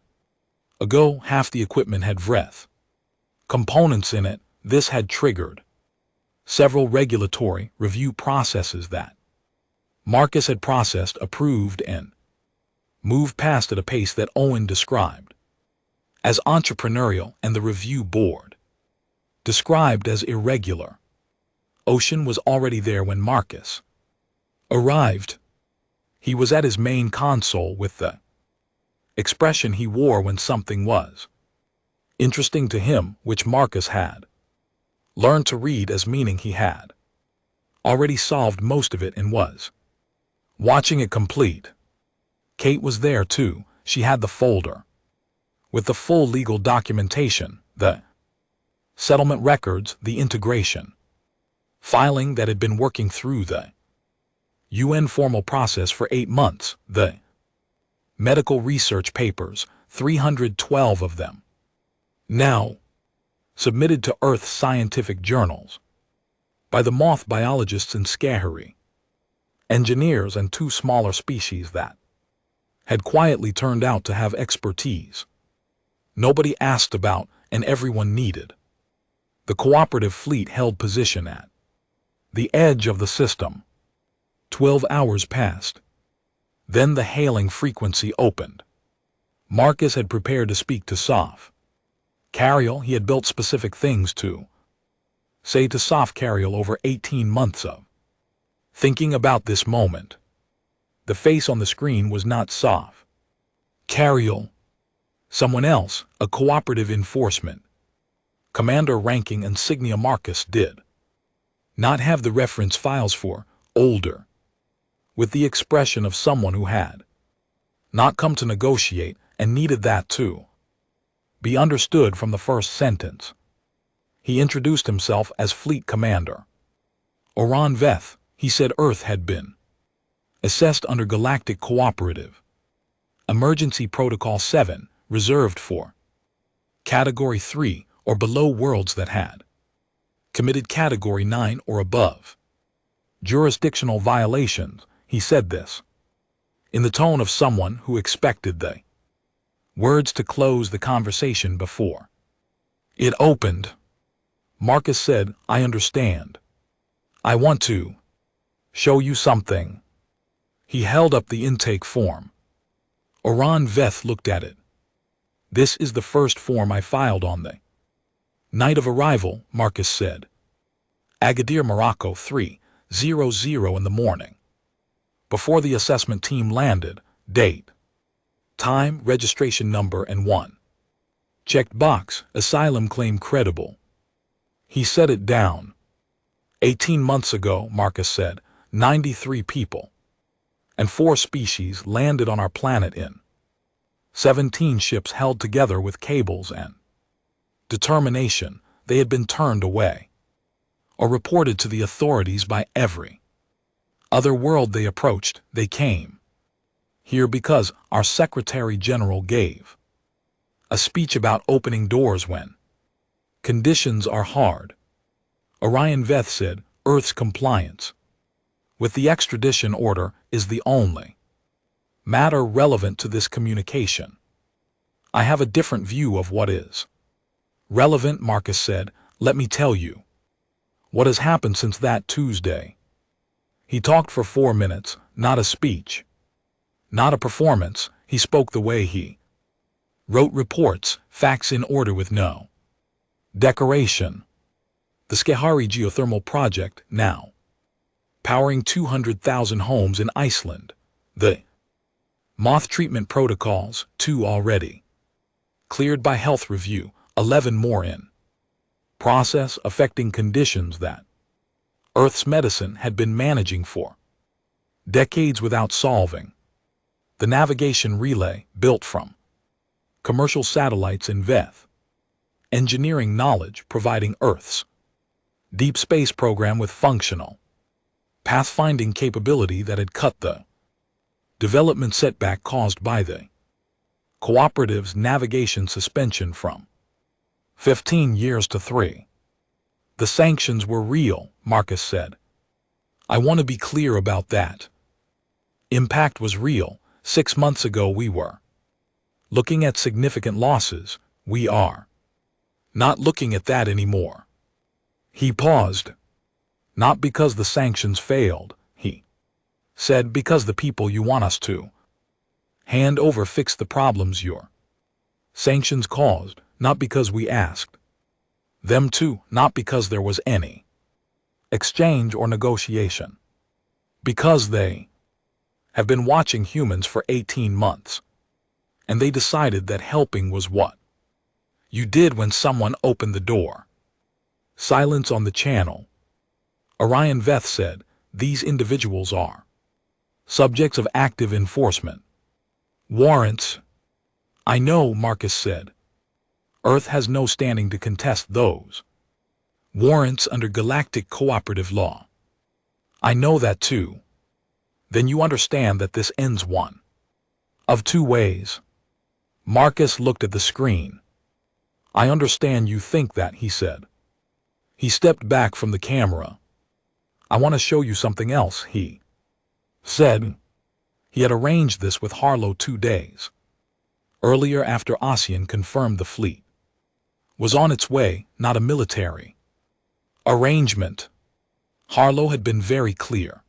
ago. Half the equipment had Vreth components in it. This had triggered several regulatory review processes that Marcus had processed, approved, and moved past at a pace that Owen described as entrepreneurial and the review board described as irregular. Ocean was already there when Marcus arrived. He was at his main console with the expression he wore when something was interesting to him, which Marcus had learned to read as meaning he had already solved most of it and was watching it complete. Kate was there too. She had the folder with the full legal documentation, the settlement records, the integration filing that had been working through the UN formal process for 8 months, the medical research papers, 312 of them, now submitted to Earth scientific journals by the moth biologists in Skahari, engineers, and 2 smaller species that had quietly turned out to have expertise nobody asked about and everyone needed. The cooperative fleet held position at the edge of the system. 12 hours passed. Then the hailing frequency opened. Marcus had prepared to speak to Soph Cariel. He had built specific things to say to Soph Cariel over 18 months of thinking about this moment. The face on the screen was not Soph Cariel. Someone else, a cooperative enforcement commander ranking insignia. Marcus did not have the reference files for older, with the expression of someone who had not come to negotiate and needed that to be understood from the first sentence. He introduced himself as Fleet Commander Oran Veth. He said Earth had been assessed under Galactic Cooperative Emergency Protocol 7, reserved for Category 3 or below worlds that had committed Category 9 or above jurisdictional violations. He said this in the tone of someone who expected the words to close the conversation before it opened. Marcus said, I understand. I want to show you something. He held up the intake form. Oran Veth looked at it. This is the first form I filed on the night of arrival, Marcus said. Agadir, Morocco, 3:00 in the morning. Before the assessment team landed, date, time, registration number, and 1. Checked box, asylum claim credible. He set it down. 18 months ago, Marcus said, 93 people and 4 species landed on our planet in 17 ships held together with cables and determination. They had been turned away or reported to the authorities by every other world they approached. They came here because our Secretary General gave a speech about opening doors when conditions are hard. Orion Veth said, Earth's compliance with the extradition order is the only matter relevant to this communication. I have a different view of what is relevant, Marcus said. Let me tell you what has happened since that Tuesday. He talked for 4 minutes, not a speech, not a performance. He spoke the way he wrote reports, facts in order with no decoration. The Skehari geothermal project, now powering 200,000 homes in Iceland. The moth treatment protocols, 2 already cleared by health review, 11 more in process, affecting conditions that Earth's medicine had been managing for decades without solving. The navigation relay, built from commercial satellites in Veth. Engineering knowledge, providing Earth's deep space program with functional pathfinding capability that had cut the development setback caused by the cooperative's navigation suspension from 15 years to 3. The sanctions were real, Marcus said. I want to be clear about that. Impact was real. 6 months ago we were looking at significant losses. We are not looking at that anymore. He paused. Not because the sanctions failed, he said, because the people you want us to hand over fixed the problems your sanctions caused, not because we asked them to, not because there was any exchange or negotiation, because they have been watching humans for 18 months, and they decided that helping was what you did when someone opened the door. Silence on the channel. Orion Veth said, these individuals are subjects of active enforcement warrants. I know, Marcus said. Earth has no standing to contest those warrants under galactic cooperative law. I know that too. Then you understand that this ends one of 2 ways. Marcus looked at the screen. I understand you think that, he said. He stepped back from the camera. I want to show you something else, he said. He had arranged this with Harlow 2 days earlier after Ossian confirmed the fleet was on its way, not a military arrangement. Harlow had been very clear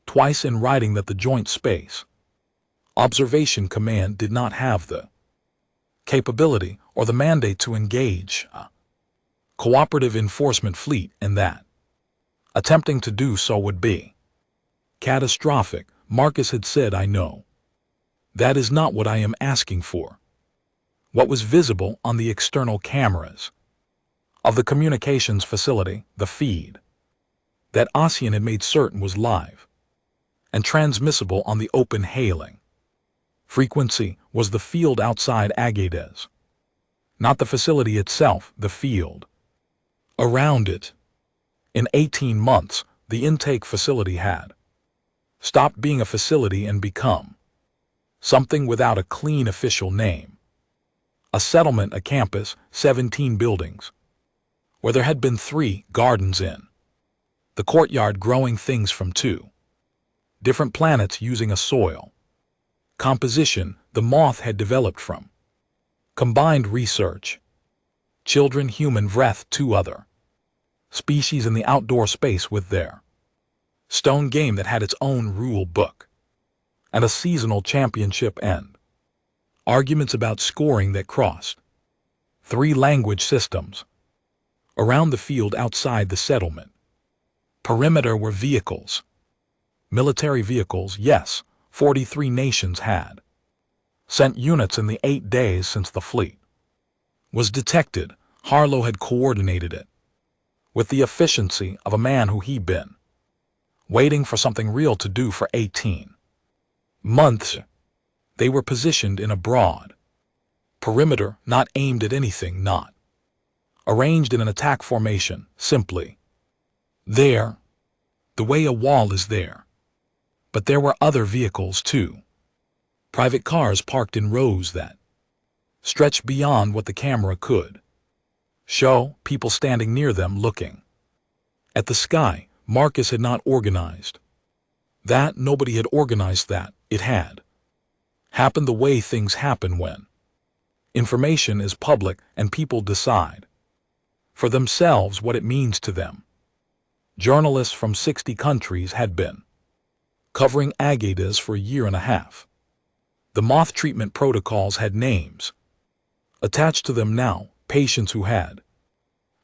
twice in writing that the Joint Space Observation Command did not have the capability or the mandate to engage a cooperative enforcement fleet, and that attempting to do so would be catastrophic. Marcus had said, I know. That is not what I am asking for. What was visible on the external cameras of the communications facility, the feed that Ossian had made certain was live and transmissible on the open hailing frequency was the field outside Agadez, not the facility itself, the field around it. In 18 months, the intake facility had stopped being a facility and become something without a clean official name. A settlement, a campus, 17 buildings, where there had been 3 gardens in the courtyard growing things from 2 different planets using a soil composition the moth had developed from combined research. Children, human breath, 2 other species in the outdoor space with their stone game that had its own rule book and a seasonal championship and arguments about scoring that crossed 3 language systems. Around the field outside the settlement perimeter were vehicles, military vehicles. Yes, 43 nations had sent units in the 8 days since the fleet was detected. Harlow had coordinated it with the efficiency of a man who he'd been waiting for something real to do for 18 months. They were positioned in a broad perimeter, not aimed at anything, not arranged in an attack formation, simply there, the way a wall is there. But there were other vehicles too. Private cars parked in rows that stretched beyond what the camera could show, people standing near them looking at the sky. Marcus had not organized that. Nobody had organized that. It had happened the way things happen when information is public and people decide for themselves what it means to them. Journalists from 60 countries had been covering Agadez for a year and a half. The moth treatment protocols had names attached to them now, patients who had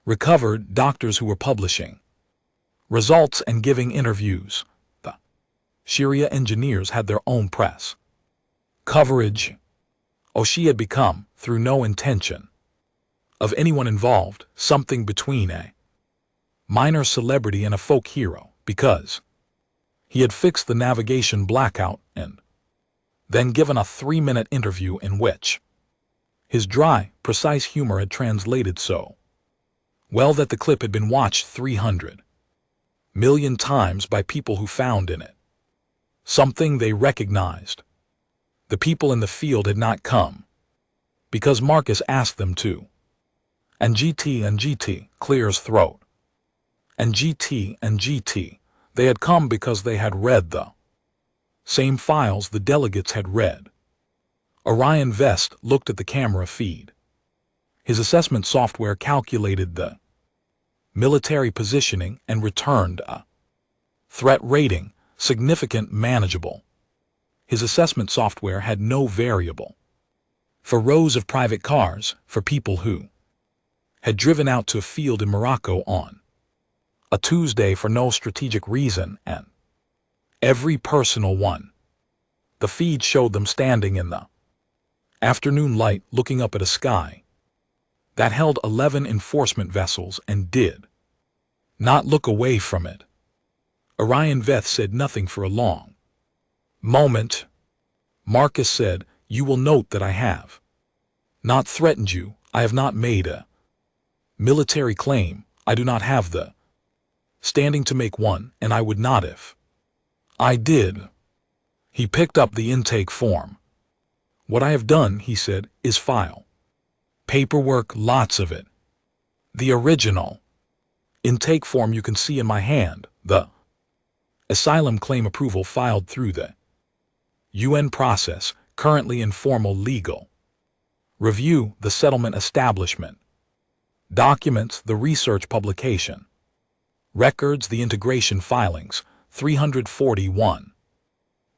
recovered, doctors who were publishing results and giving interviews. The Sharia engineers had their own press coverage. Oh, she had become, through no intention of anyone involved, something between a minor celebrity and a folk hero, because he had fixed the navigation blackout and then given a 3-minute interview in which his dry, precise humor had translated so well that the clip had been watched 300 million times by people who found in it something they recognized. The people in the field had not come because Marcus asked them to. And GT clears throat. And GT, they had come because they had read the same files the delegates had read. Orion Vest looked at the camera feed. His assessment software calculated the military positioning and returned a threat rating, significant, manageable. His assessment software had no variable for rows of private cars for people who had driven out to a field in Morocco on a Tuesday for no strategic reason, and every personal one. The feed showed them standing in the afternoon light looking up at a sky that held 11 enforcement vessels and did not look away from it. Orion Veth said nothing for a long moment. Marcus said, "You will note that I have not threatened you. I have not made a military claim. I do not have the standing to make one, and I would not if I did." He picked up the intake form. "What I have done," he said, "is file paperwork, lots of it. The original intake form you can see in my hand, the asylum claim approval filed through the UN process, currently in formal legal review, the settlement establishment documents, the research publication records, the integration filings, 341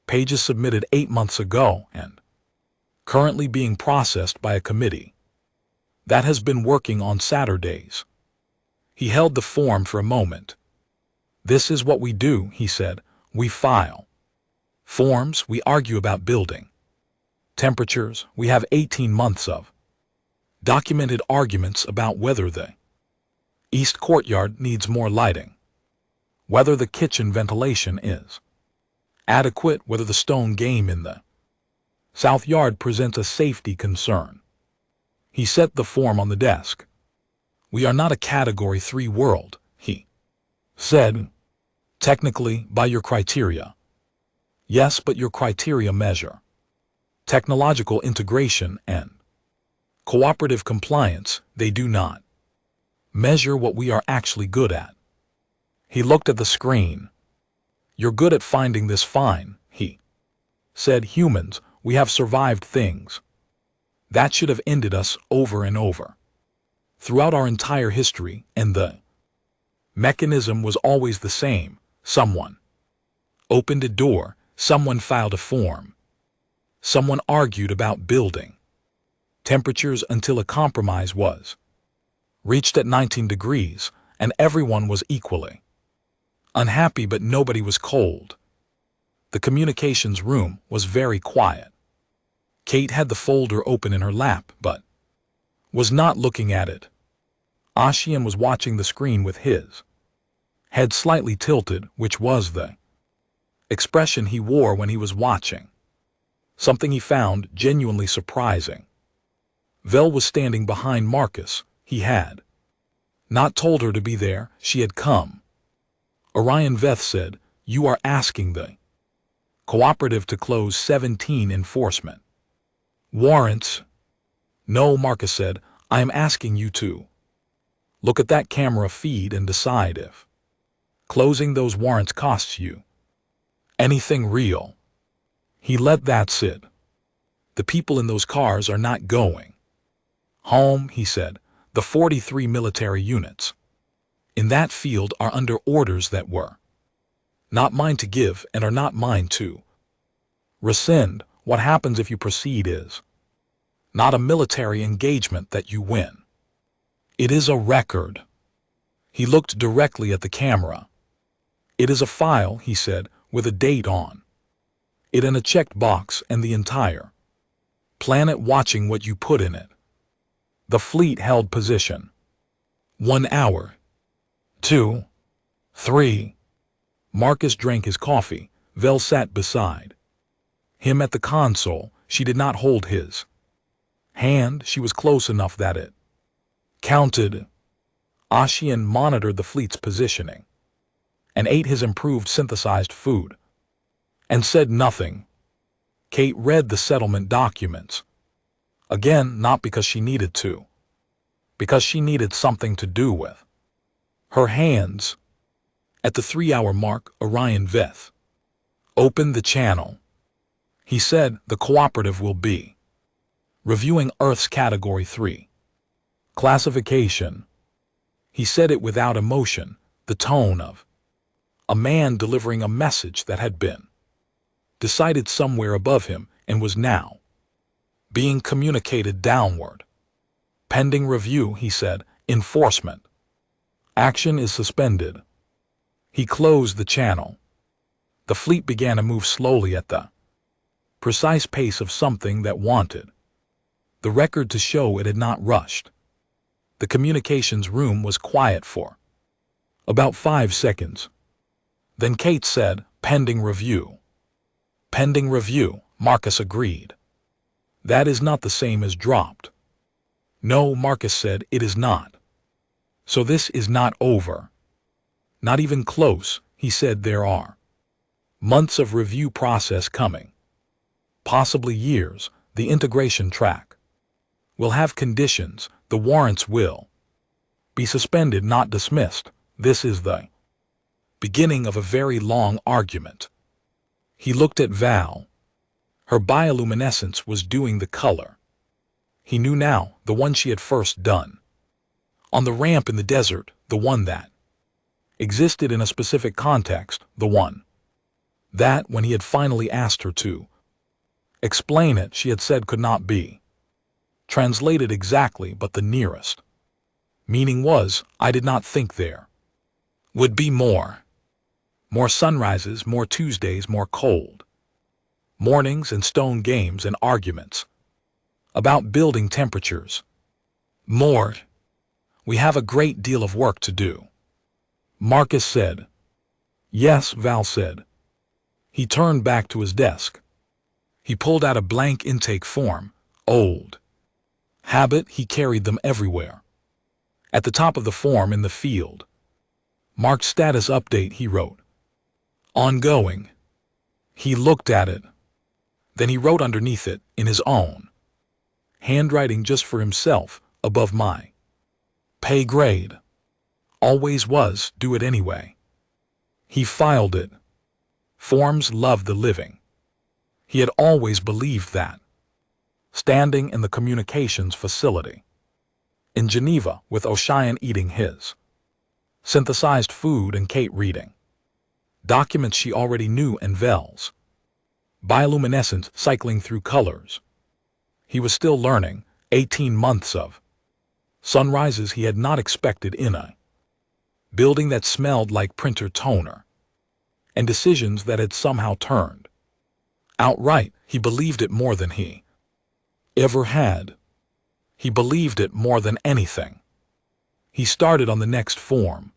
pages submitted 8 months ago and currently being processed by a committee that has been working on Saturdays." He held the form for a moment. "This is what we do," he said. "We file forms, we argue about building temperatures, we have 18 months of documented arguments about whether the East Courtyard needs more lighting. whether the kitchen ventilation is adequate, whether the stone game in the south yard presents a safety concern. He set the form on the desk. We are not a Category 3 world, he said. Technically, by your criteria. Yes, but your criteria measure technological integration and cooperative compliance. They do not measure what we are actually good at. He looked at the screen. You're good at finding this fine, he said. Humans, we have survived things that should have ended us over and over throughout our entire history, and the mechanism was always the same. Someone opened a door, someone filed a form, someone argued about building temperatures until a compromise was reached at 19 degrees, and everyone was equally unhappy, but nobody was cold. The communications room was very quiet. Kate had the folder open in her lap, but was not looking at it. Ashian was watching the screen with his head slightly tilted, which was the expression he wore when he was watching something he found genuinely surprising. Vel was standing behind Marcus. He had not told her to be there. She had come. Orion Veth said, "You are asking the cooperative to close 17 enforcement warrants." "No," Marcus said, "I am asking you to look at that camera feed and decide if closing those warrants costs you anything real." He let that sit. "The people in those cars are not going home," he said. "The 43 military units in that field are under orders that were not mine to give and are not mine to rescind. What happens if you proceed is not a military engagement that you win. It is a record." He looked directly at the camera. "It is a file," he said, "with a date on it and a checked box, and the entire planet watching what you put in it." The fleet held position. 1 hour. 2. 3. Marcus drank his coffee. Vel sat beside him at the console. She did not hold his hand. She was close enough that it counted. Ashian monitored the fleet's positioning and ate his improved synthesized food and said nothing. Kate read the settlement documents. Again, not because she needed to, because she needed something to do with her hands. At the 3-hour mark, Orion Veth opened the channel. He said, "The cooperative will be reviewing Earth's Category 3 classification." He said it without emotion, the tone of a man delivering a message that had been decided somewhere above him and was now being communicated downward. "Pending review," he said. "Enforcement action is suspended." He closed the channel. The fleet began to move slowly at the precise pace of something that wanted the record to show it had not rushed. The communications room was quiet for about 5 seconds. Then Kate said, "Pending review." "Pending review," Marcus agreed. "That is not the same as dropped." "No," Marcus said, "it is not. So this is not over." "Not even close," he said. "There are months of review process coming. Possibly years. The integration track will have conditions. The warrants will be suspended, not dismissed. This is the beginning of a very long argument." He looked at Val. Her bioluminescence was doing the color. He knew now, the one she had first done on the ramp in the desert, the one that existed in a specific context, the one that, when he had finally asked her to explain it, she had said could not be translated exactly, but the nearest meaning was, "I did not think there would be more sunrises, more Tuesdays, more cold mornings and stone games and arguments about building temperatures. More. We have a great deal of work to do." Marcus said, Yes, Val said. He turned back to his desk. He pulled out a blank intake form, old. Habit, he carried them everywhere. At the top of the form in the field, marked status update, he wrote. Ongoing. He looked at it. Then he wrote underneath it, in his own handwriting just for himself, above my pay grade. Always was, do it anyway. He filed it. Forms love the living. He had always believed that. Standing in the communications facility in Geneva with O'Shyan eating his synthesized food and Kate reading documents she already knew and Vel's bioluminescent cycling through colors. He was still learning 18 months of sunrises he had not expected in a building that smelled like printer toner, and decisions that had somehow turned outright. He believed it more than he ever had. He believed it more than anything. He started on the next form.